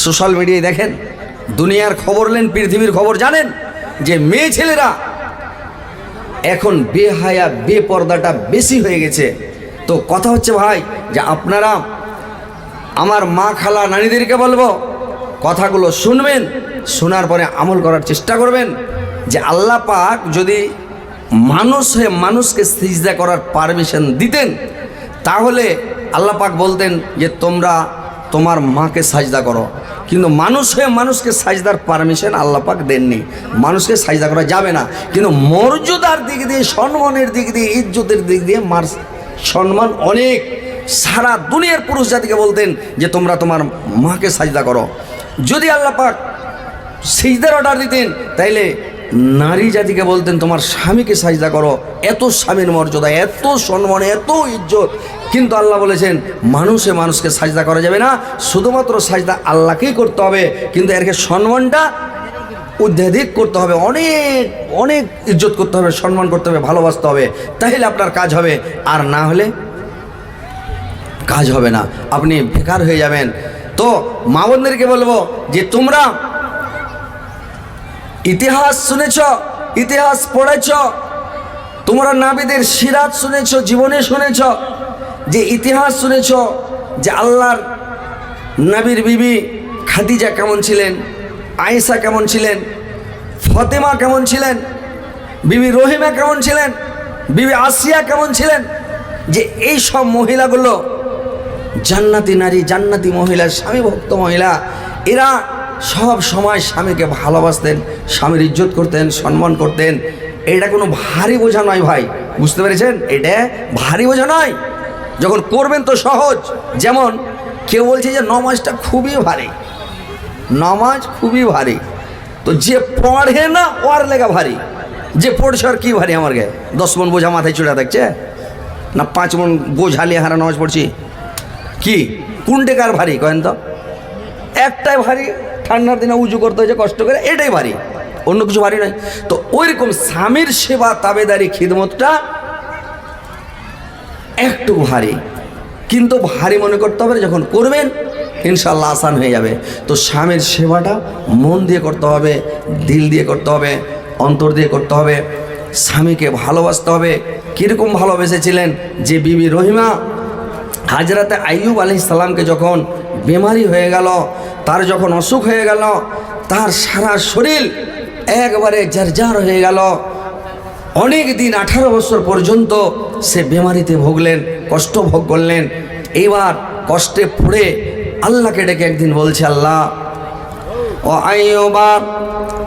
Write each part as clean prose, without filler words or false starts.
Social মিডিয়ায় দেখেন, দুনিয়ার খবর নেন, পৃথিবীর খবর জানেন যে মেয়ে ছেলেরা এখন বেহায়া বেপর্দাটা বেশি হয়ে গেছে। তো কথা হচ্ছে ভাই যে আপনারা আমার মা খালা নানীদেরকে বলবো, কথাগুলো শুনবেন, শোনার পরে আমল করার চেষ্টা করবেন। যে আল্লাহ পাক যদি মানুষ হয়ে মানুষকে সিজদা করার পারমিশন দিতেন, তাহলে আল্লাহ পাক বলতেন যে তোমরা তোমার মাকে সাজদা করো। কিন্তু মানুষ হয়ে মানুষকে সাজদার পারমিশন আল্লাহ পাক দেননি, মানুষকে সাজদা করা যাবে না। কিন্তু মর্যাদার দিক দিয়ে, সম্মানের দিক দিয়ে, ইজ্জতের দিক দিয়ে মার সম্মান অনেক। সারা দুনিয়ার পুরুষ জাতিকে বলতেন যে তোমরা তোমার মাকে সাজদা করো। যদি আল্লাহ পাক সিজদার অর্ডার দিতেন, তাইলে নারী জাতিকে বলতেন তোমার স্বামীকে সাজদা করো। এত স্বামীর মর্যাদা, এত সম্মান, এত ইজ্জত। কিন্তু আল্লাহ বলেছেন মানুষে মানুষকে সাজদা করা যাবে না, শুধুমাত্র সাজদা আল্লাহকেই করতে হবে। কিন্তু এর সম্মানটা অত্যাধিক করতে হবে, অনেক অনেক ইজ্জত করতে হবে, সম্মান করতে হবে, ভালোবাসতে হবে, তাহলে আপনার কাজ হবে। আর না হলে কাজ হবে না, আপনি বেকার হয়ে যাবেন। তো মা বোনদেরকে বলবো যে তোমরা ইতিহাস শুনেছ, ইতিহাস পড়েছ, তোমরা নাবিদের সিরাত শুনেছ, জীবনে শুনেছ, যে ইতিহাস শুনেছ যে আল্লাহর নবীর বিবি খাদিজা কেমন ছিলেন, আয়েশা কেমন ছিলেন, ফাতেমা কেমন ছিলেন, বিবি রহিমা কেমন ছিলেন, বিবি আসিয়া কেমন ছিলেন। যে এই সব মহিলাগুলো জান্নাতি নারী, জান্নাতি মহিলা, স্বামী ভক্ত মহিলা। এরা সব সময় স্বামীকে ভালোবাসতেন, স্বামীর ইজ্জত করতেন, সম্মান করতেন। এটা কোনো ভারী বোঝা নয় ভাই, বুঝতে পেরেছেন? এটা ভারী বোঝা নয়, যখন করবেন তো সহজ। যেমন কেউ বলছে যে নমাজটা খুবই ভারী, নমাজ খুবই ভারী। তো যে পড়ে না ওর লেগা ভারী, যে পড়ছে আর কি ভারী? আমার গায়ে 10 মন বোঝা মাথায় চড়ে থাকছে না 5 মন বোঝা নিয়ে হারা নামাজ পড়ছি? কি কোন টেকার ভারী কয়েন তো? একটাই ভারী, ঠান্ডার দিনে উজু করতে হয়েছে কষ্ট করে, এটাই ভারী, অন্য কিছু ভারী নয়। তো ওইরকম স্বামীর সেবা, তাবেদারি, খিদমতটা একটু ভারী, কিন্তু ভারী মনে করতে হবে। যখন করবেন ইনশাল্লাহ আসান হয়ে যাবে। তো স্বামীর সেবাটা মন দিয়ে করতে হবে, দিল দিয়ে করতে হবে, অন্তর দিয়ে করতে হবে। স্বামীকে ভালোবাসতে হবে। কীরকম ভালোবেসেছিলেন যে বিবি রহিমা হাজরাতে আইয়ুব আলাইহিস সালামকে যখন বেমারি হয়ে গেল, তার যখন অসুখ হয়ে গেল, তার সারা শরীর একবারে জারজার হয়ে গেল। অনেক দিন 18 বছর পর্যন্ত সে বেমারিতে ভুগলেন, কষ্ট ভোগ করলেন। এইবার কষ্টে পড়ে আল্লাহকে ডেকে একদিন বলছে, আল্লাহ ও আইয়ুবা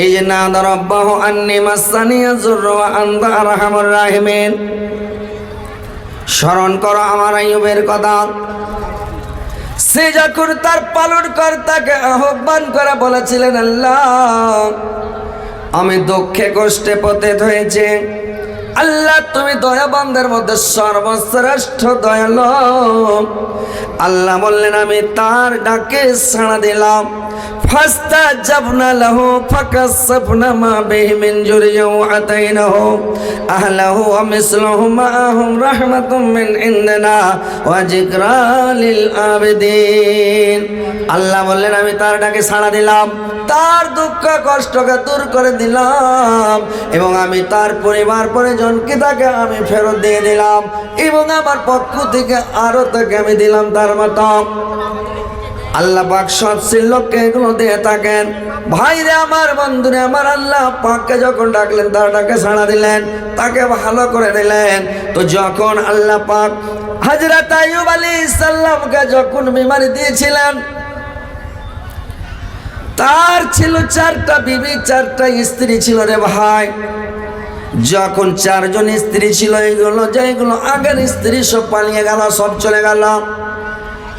ইজনাদা রাব্বাহু আন্নী মাসানিয়া যুররু ওয়া আনতা আরহামুর রাহিমিন। স্মরণ করো আমার আইয়ুবের কথা। সে যখন তার পালনকর্তাকে আহ্বান করে বলেছিলেন, আল্লাহ আমি দুঃখে কষ্টে পতিত হয়েছে, আল্লাহ তুমি দয়াবানদের মধ্যে সর্বশ্রেষ্ঠ দয়ালু। আল্লাহ বললেন আমি তার ডাকে সাড়া দিলাম। ফাস্তাজাবনা লাহু ফাকাশাফনা মা বিহি মিন জুররিন ওয়া আতাইনাহু আহলাহু ওয়া মিসলুহুম মাআহুম রাহমাতুম মিন ইনদিনা ওয়া যিকরা লিল আবিদিন। আল্লাহ বললেন আমি তার ডাকে সাড়া দিলাম, তার দুঃখ কষ্টকে দূর করে দিলাম, এবং আমি তার পরিবার পরিজনকে তাকে আমি ফেরত দিয়ে দিলাম, এবং আমার পক্ষ থেকে আরো তাকে আমি দিলাম তার মতো। আল্লাহ পাক সৎশীল লোককে এগুলো দিয়ে থাকেন। ভাইরে আমার, বন্ধুরে আমার, আল্লাহ পাককে যখন ডাকলেন তার ডাকে সাড়া দিলেন, তাকে ভালো করে দিলেন। তো যখন আল্লাহ পাক হযরত আইয়ুব আলাইহিস সালামকে যখন বিমারি দিয়েছিলেন, তার ছিল 4টা বিবি, 4টা স্ত্রী ছিল রে ভাই। যখন 4 জন স্ত্রী ছিল, এইগুলো যেগুলো আগের স্ত্রী সব পালিয়ে গেল, সব চলে গেল,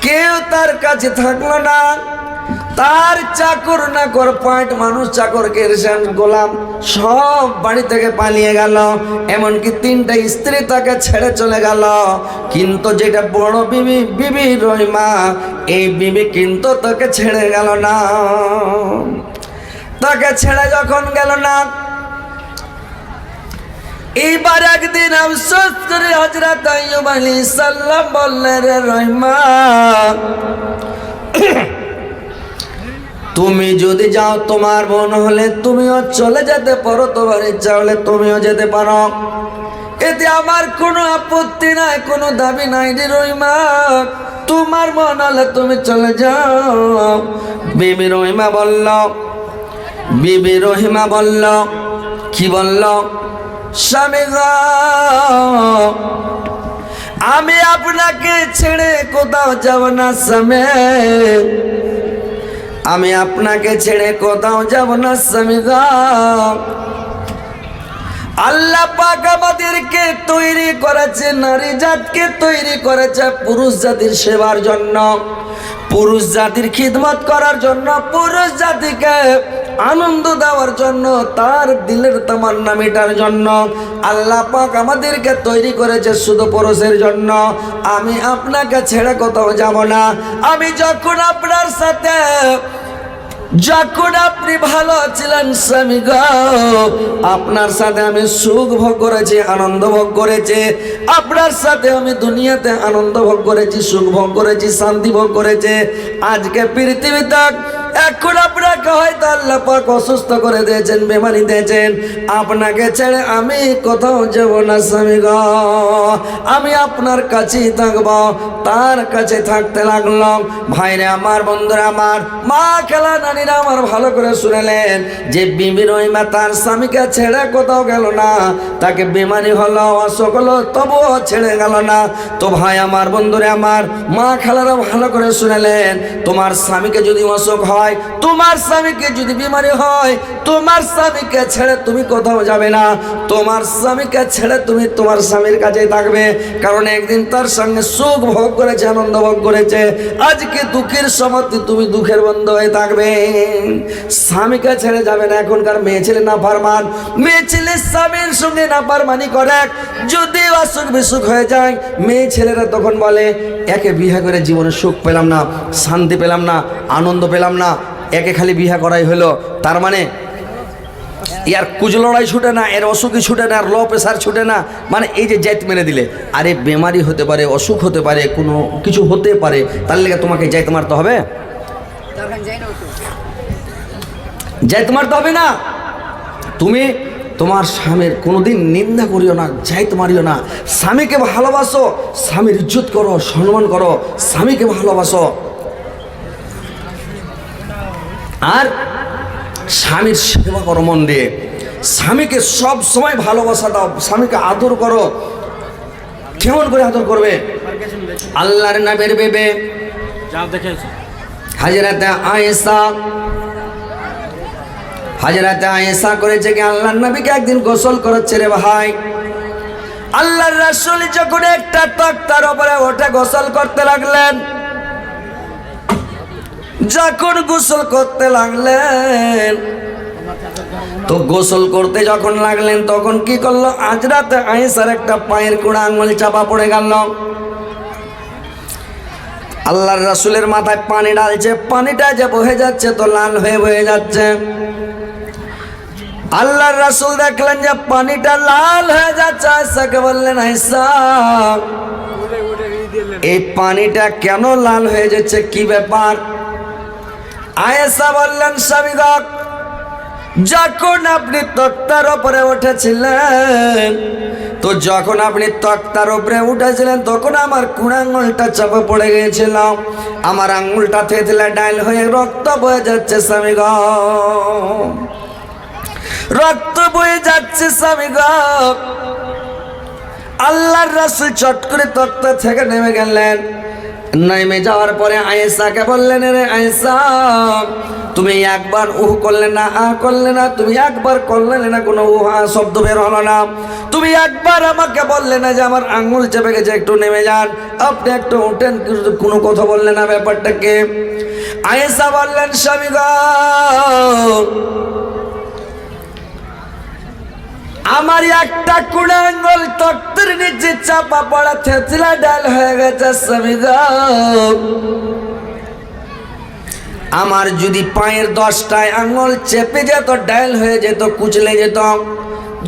কেউ তার কাছে থাকলো না। তার চাকর নাকর, 5 মানুষ, চাকর, কেরসান, গোলাম সব বাড়ি থেকে পালিয়ে গেল। এমনকি 3টা স্ত্রী তাকে ছেড়ে চলে গেল। কিন্তু যেটা বড় বিবি, বিবি রহিমা, এই বিবি কিন্তু তাকে ছেড়ে গেল না। তাকে ছেড়ে যখন গেল না, এইবার একদিন আফসোস করে হযরত আইয়ুব আলাইহিস সালাম বললেন, রে রহিমা তুমি যদি যাও তোমার মন হলে তুমিও চলে যেতে পারো, তোমার ইচ্ছা হলে তুমিও যেতে পারো, এতে আমার কোনো আপত্তি নাই, কোনো দাবি নাই রে রহিমা। তোমার মন হলে তুমি চলে যাও। বিবি রহিমা বলল, বিবি রহিমা বলল, কি বলল? স্বামী গো, আমি আপনাকে ছেড়ে কোথাও যাব না স্বামী, আমি আপনাকে ছেড়ে কোথাও যাব না স্বামী গো। আল্লাহ পাক আমাদেরকে তৈরি করেছে, নারী জাতকে তৈরি করেছে পুরুষ জাতির সেবার জন্য, পুরুষ জাতির খিদমত করার জন্য, পুরুষ জাতিকে আনন্দ দেওয়ার জন্য, তার দিলের তামান্না মেটার জন্য। আল্লাহ পাক আমাদেরকে তৈরি করেছে শুধু পুরুষের জন্য। আমি আপনাকে ছেড়ে কোথাও যাব না। আমি যখন আপনার সাথে, যখন আপনি ভালো ছিলেন স্বামী গো, আপনার সাথে আমি সুখ ভোগ করেছি, আনন্দ ভোগ করেছি, আপনার সাথে আমি দুনিয়াতে আনন্দ ভোগ করেছি, সুখ ভোগ করেছি, শান্তি ভোগ করেছি। আজকে পৃথিবীতে এখন আপনাকে হয়তো আল্লাহ পাক অসুস্থ করে দিয়েছেন, বেমারি দিয়েছেন, আপনাকে ছেড়ে আমি কোথাও যাব না স্বামী গো, আমি আপনার কাছেই থাকবো। তার কাছে থাকতে লাগলাম। ভাইরে আমার, বন্ধুরা আমার, মা খেলা নারীরা আমার ভালো করে শুনেলেন যে বিবি রহিমা তার স্বামীকে ছেড়ে কোথাও গেল না, তাকে বেমারি হলো, অসুখ হলো, তবুও ছেড়ে গেল না। তো ভাই আমার, বন্ধুরা আমার, মা খেলারা ভালো করে শুনেলেন, তোমার স্বামীকে যদি অসুখ হয়, তোমার স্বামীকে যদি বিমারি হয়, তোমার স্বামীকে ছেড়ে তুমি কোথাও যাবে না, তোমার স্বামীকে ছেড়ে তুমি তোমার স্বামীর কাছেই থাকবে। কারণ একদিন তার সঙ্গে সুখ ভোগ করেছে, আনন্দ ভোগ করেছে, আজকে দুঃখের সময় তুমি দুঃখের বন্ধু হয়ে থাকবে, স্বামীকে ছেড়ে যাবে না। এখনকার মেয়ে ছেলে না ফারমান, মেয়ে ছেলে স্বামীর সঙ্গে না ফারমানি করে, যদি অসুখ বিসুখ হয়ে যায়, মেয়ে ছেলেরা তখন বলে একে বিয়ে করে জীবনে সুখ পেলাম না, শান্তি পেলাম না, আনন্দ পেলাম না, একে খালি বিয়ে করাই হলো, তার মানে ইয়ার কুজলড়াই ছুটে না, এর অসুখই ছুটে না, আর লো প্রেশার ছুটে না, মানে এই যে জাত মেরে দিলে, আরে বেমারি হতে পারে, অসুখ হতে পারে, কোনো কিছু হতে পারে, তার লেগে তোমাকে জাত মারতে হবে? জাত মারতে হবে না। তুমি তোমার স্বামীর কোনোদিন নিন্দা করিও না, জাত মারিও না। স্বামীকে ভালোবাসো, স্বামীর ইজ্জত করো, সম্মান করো, স্বামীকে ভালোবাসো, আর স্বামীর সেবা করো মন দিয়ে, স্বামীকে সব সময় ভালোবাসা দাও, স্বামীকে আদর করো। কেমন করে আদর করবে? আল্লাহর নবীর বেবে হযরতে আয়েশা, হযরতে আয়েশা করেছে কি, আল্লাহর নবীকে একদিন গোসল করাচ্ছে রে ভাই। আল্লাহর রাসূল যখন একটা তক্তার উপরে ওঠে গোসল করতে লাগলেন, যখন গোসল করতে লাগলেন, তো গোসল করতে যখন লাগলেন তখন কি করলো, হযরতে আয়েশার একটা পায়ের কোড়া আঙুল চাপা পড়ে গেল। আল্লাহর রাসূলের মাথায় পানি ঢালছে, পানিটা যে বহে যাচ্ছে তো লাল হয়ে বয়ে যাচ্ছে। আল্লাহর রাসূল দেখলেন যে পানিটা লাল হয়ে যাচ্ছে, আয়েশাকে বললেন আয়েশা এই পানিটা কেন লাল হয়ে যাচ্ছে, কি ব্যাপার? আয়েশা বললেন স্বামী গো, যখন আপনি তক্তার উপরে উঠেছিলেন, তো যখন আপনি তক্তার উপরে উঠেছিলেন তখন আমার কুড়া আঙুলটা চাপা পড়ে গিয়েছিল, আমার আঙুলটা থেতলে ডাইল হয়ে রক্ত বয়ে যাচ্ছে স্বামী গো, রক্ত বয়ে যাচ্ছে স্বামী গো। আল্লাহর রাসূল চট করে তক্তা থেকে নেমে গেলেন। নেমে যাওয়ার পরে আয়েশাকে বললেন, রে আয়েশা তুমি একবার উহ করলে না, আ করলে না, তুমি একবার করলে না, কোনো উহা শব্দ বের হলো না, তুমি একবার আমাকে বললে না যে আমার আঙুল চেপে গেছে, একটু নেমে যান, আপনি একটু উঠেন, কোনো কথা বললেন না, ব্যাপারটাকে? আয়েশা বললেন স্বামী গো, আমার একটা কুড়া আঙ্গুল তক্তের নিচে চাপা পড়া থেতলা ডাল হয়ে গেছে স্বামী গো, আমার যদি পায়ের 10টায় আঙ্গুল চেপে যেত, ডাল হয়ে যেত, কুচলে যেত,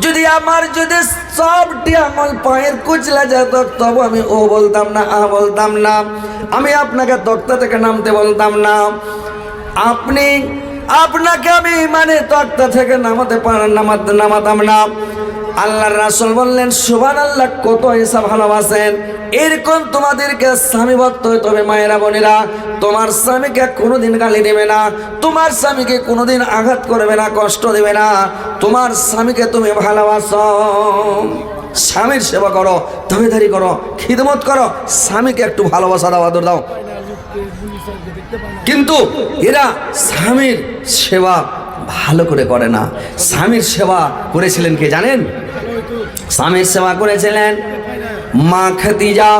যদি আমার যদি সবটি আঙ্গুল পায়ের কুচলে যেত, তবু আমি ও বলতাম না, আ বলতাম না, আমি আপনাকে তক্তা থেকে নামতে বলতাম না। আপনি আপনাকে আমি মানে তক্তা থেকে নামাতাম না। আল্লাহর রাসূল বললেন সুবহানাল্লাহ, কত ঈসা ভালোবাসেন। এরকম তোমাদেরকে স্বামী ভক্ত হইতে হবে। মায়েরা বোনেরা, তোমার স্বামীকে কোনোদিন গালি দেবে না, তোমার স্বামীকে কোনোদিন আঘাত করবে না, কষ্ট দেবে না। তোমার স্বামীকে তুমি ভালোবাসো, স্বামীর সেবা করো, দাবিদারি করো, খিদমত করো, স্বামীকে একটু ভালোবাসা দাও, আদর দাও। কিন্তু এরা স্বামীর সেবা ভালো করে করে না। স্বামীর সেবা করেছিলেন কে জানেন? স্বামীর সেবা করেছিলেন মা খাদিজা।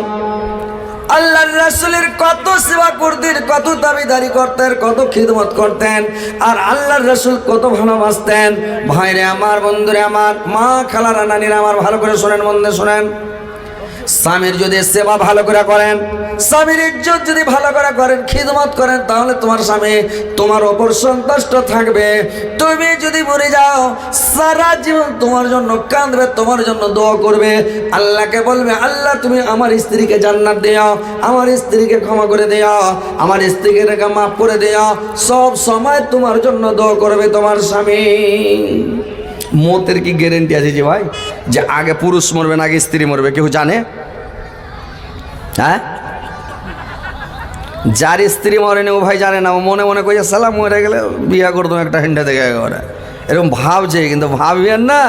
আল্লাহর রাসূলের কত সেবা করতেন, কত দাবিদারি করতেন, কত খিদমত করতেন, আর আল্লাহর রাসূল কত ভালোবাসতেন। ভাইরে আমার, বন্ধুরে আমার, মা খালারা, নানিরা আমার, ভালো করে শোনেন, মন দিয়ে শোনেন। স্বামীর যদি সেবা ভালো করে করেন, স্বামীর ইজ্জত যদি ভালো করে করেন, খিদমত করেন, তাহলে তোমার স্বামী তোমার ওপর সন্তুষ্ট থাকবে। তুমি যদি মরে যাও, সারা জীবন তোমার জন্য কাঁদবে, তোমার জন্য দোয়া করবে, আল্লাহকে বলবে আল্লাহ তুমি আমার স্ত্রীকে জান্নাত দিও, আমার স্ত্রীকে ক্ষমা করে দিও, আমার স্ত্রীকে রেখা মাফ করে দিও। সব সময় তোমার জন্য দোয়া করবে তোমার স্বামী। মতের কি গ্যারেন্টি আছে যে ভাই যে আগে পুরুষ মরবে না আগে স্ত্রী মরবে? কেউ জানে? হ্যাঁ, যার স্ত্রী মরেনি ও ভাই জানে না, ও মনে মনে কইছে সালাম মরে গেলে বিয়া করতো একটা হেন্ডা দেখে ওরা এরকম ভাবছে, কিন্তু ভাববেন না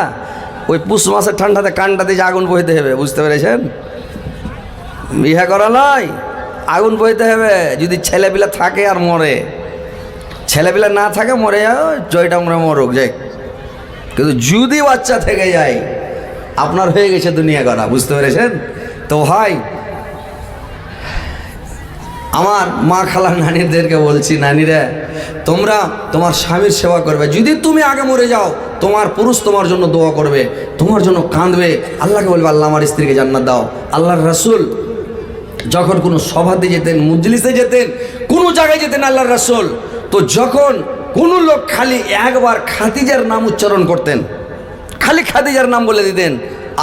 ওই পুষ মাসের ঠান্ডাতে কানটাতে যে আগুন বইতে হবে, বুঝতে পেরেছেন? বিয়া করা নয়, আগুন বইতে হবে। যদি ছেলেপিলা থাকে আর মরে, ছেলেপিলা না থাকে মরে যাও, জয়টা আমরা মরুক যাই, কিন্তু যদি বাচ্চা থেকে যায় আপনার হয়ে গেছে দুনিয়া করা, বুঝতে পেরেছেন? তো ভাই আমার মা খালা নানিদেরকে বলছি, নানিরা তোমরা তোমার স্বামীর সেবা করবে। যদি তুমি আগে মরে যাও, তোমার পুরুষ তোমার জন্য দোয়া করবে, তোমার জন্য কাঁদবে, আল্লাহকে বলবে আল্লাহ আমার স্ত্রীকে জান্নাত দাও। আল্লাহর রাসূল যখন কোনো সভাতে যেতেন, মজলিসে যেতেন, কোনো জায়গায় যেতেন আল্লাহর রাসূল, তো যখন কোনো লোক খালি একবার খাদিজার নাম উচ্চারণ করতেন, খালি খাদিজার নাম বলে দিতেন,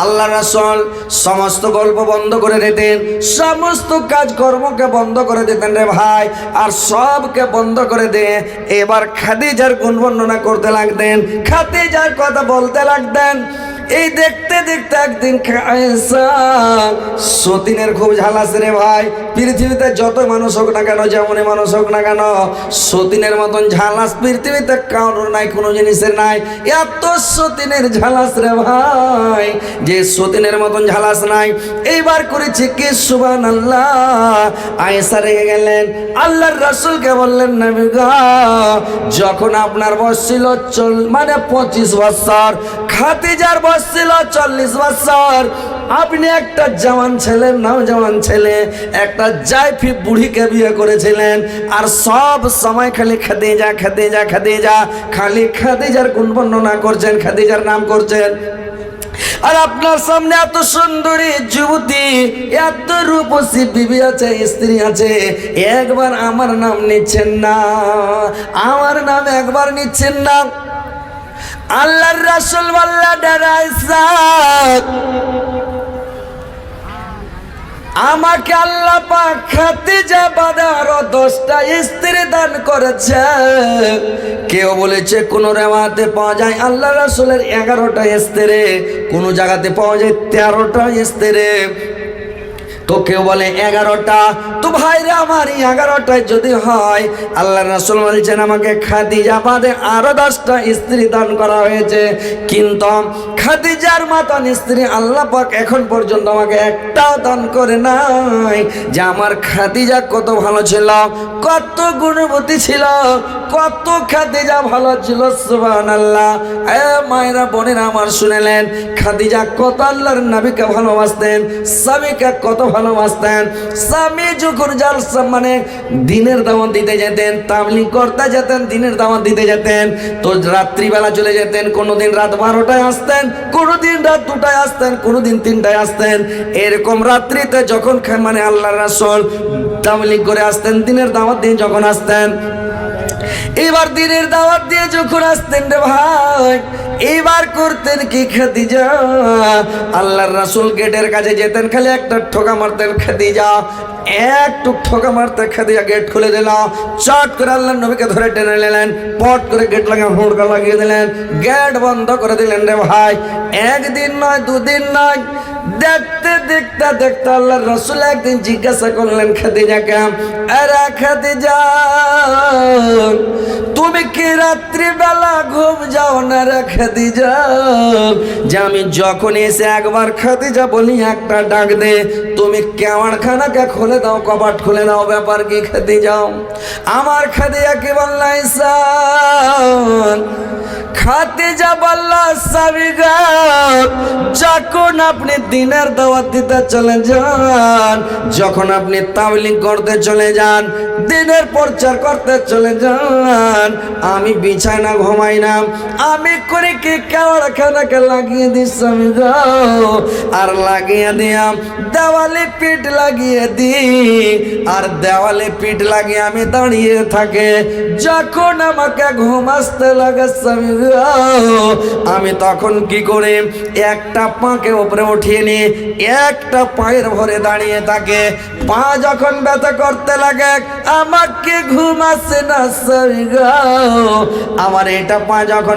আল্লাহ রাসূল সমস্ত গল্প বন্ধ করে দিতেন, সমস্ত কাজকর্মকে বন্ধ করে দিতেন রে ভাই, আর সবকে বন্ধ করে দিয়ে এবার খাদিজার গুণ বর্ণনা করতে লাগতেন, খাদিজার কথা বলতে লাগতেন। এই দেখতে দেখতে একদিন সতীনের খুব ঝালাস রে ভাই। পৃথিবীতে যত মানুষ হোক না কেন, যেমনই মানুষ হোক না কেন, সতীনের মতন ঝালাস পৃথিবীতে কারোর নাই, কোনো জিনিসের নাই। এত সতীনের ঝালাস রে ভাই, যে সতীনের মতন ঝালাস নাই। এইবার করেছে কি সুবহানাল্লাহ, আয়েশা রেগে গেলেন, আল্লাহর রাসূলকে বললেন নবী গো, যখন আপনার বয়স ছিল 25 বছর, খাদিজার বয়স ছিল 40 বছর, আপনি একটা জওয়ান ছেলে, নওজওয়ান ছেলে, একটা জাইফি বুড়িকে বিয়ে করেছিলেন, আর সব সময় খালি খাদিজা খাদিজা খাদিজা, খালি খাদিজার গুণ বর্ণনা করছেন, খাদিজার নাম করছেন। আর আপনার সামনে এত সুন্দরী যুবতী, এত রূপসী বিবি আছে, স্ত্রী আছে, একবার আমার নাম নিচ্ছেন না, আমার নাম একবার নিচ্ছেন না। আল্লাহর রাসূল বললেন আয়েশা, আমাকে আল্লাহ পাক খাদিজা বাদে আরো 10টা স্ত্রী দান করেছে। কেউ বলেছে কোন রেওয়াতে পাওয়া যায় আল্লাহ রাসূলের 11টা স্ত্রী, কোন জায়গাতে পাওয়া যায় 13টা স্ত্রী, তো কেউ বলে 11টা। তো ভাইরা আমার 11টায় যদি হয়, আল্লাহ রাসূল বলছেন আমাকে খাদিজা বাদে আরো 10টা স্ত্রী দান করা হয়েছে, কিন্তু খাদিজার মতন স্ত্রী আল্লাহ পাক এখন পর্যন্ত আমাকে একটাও দান করে নাই। যে আমার খাদিজা কত ভালো ছিল, কত গুণবতী ছিল, কত খাদিজা ভালো ছিল, সুবহানাল্লাহ। মায়েরা বোনেরা আমার শুনেলেন, খাদিজা কত আল্লাহর নবীকে ভালোবাসতেন, স্বামীকে কত ভালোবাসতেন। স্বামী যখন জালসা মানে দিনের দাওয়াত দিতে যেতেন, তাবলীগ করতে যেতেন, দিনের দাওয়াত দিতে যেতেন, তো রাত্রিবেলা চলে যেতেন, কোনোদিন রাত 12টায় আসতেন, কোনোদিন রাত 2টায় আসতেন, কোনোদিন 3টায় আসতেন। এরকম রাত্রিতে যখন মানে আল্লাহর রাসূল তাবলীগ করে আসতেন, দিনের দাওয়াত দিয়ে যখন আসতেন, এবার দিনের দাওয়াত দিয়ে যখন আসতেন রে ভাই, এইবার করতেন কি খাদিজা, আল্লাহর রাসূল গেটের কাছে যেতেন, খালি একটা ঠোকা মারতেন খাদিজা, একটু ঠোকা মারতে খাদিজা গেট খুলে দিল, চট করে আল্লাহর নবীকে ধরে টেনে নিলেন, পট করে গেট লাগিয়ে হুড়কা লাগিয়ে দিলেন, গেট বন্ধ করে দিলেন। রে ভাই, একদিন নয় দুদিন নয়, দেখতে দেখতে দেখতে আল্লাহর রাসূল একদিন জিজ্ঞাসা করলেন খাদিজাকে, আরে খাদিজা, তুমি কি রাত্রিবেলা ঘুম যাও না রে খাদিজা? যে আমি যখন এসে একবার খাদিজা বলি একটা ডাক দে, তুমি কেওয়াড়খানাকে খুলে দাও, কবাট খুলে দাও, ব্যাপার কি খাদিজা? আমার খাদিজা কি বললেন? খাদিজা বলল, স্বামী গো, যখন আপনি দিনের দাওয়াত দিতে চলে যান, যখন আপনি তাবলীগ করতে চলে যান, দিনের প্রচার করতে চলে যান, আমি বিছানা ঘুমাই না, আমি করে কি কেওড়াখানাকে লাগিয়ে দিই স্বামী গো, আর লাগিয়ে দিয়াম দেওয়ালে পিঠ লাগিয়ে দিই, আর দেওয়ালে পিঠ লাগিয়ে আমি দাঁড়িয়ে থাকে, যখন আমাকে ঘুম আসতে লাগে স্বামী গো, আমি তখন কি করে একটা পাকে উপরে উঠিয়ে নিয়ে একটা পায়ের ভরে দাঁড়িয়ে থাকে, পা যখন ব্যথা করতে লাগে আমাকে ঘুম আসে না স্বামী গো, আমার এটা পা যখন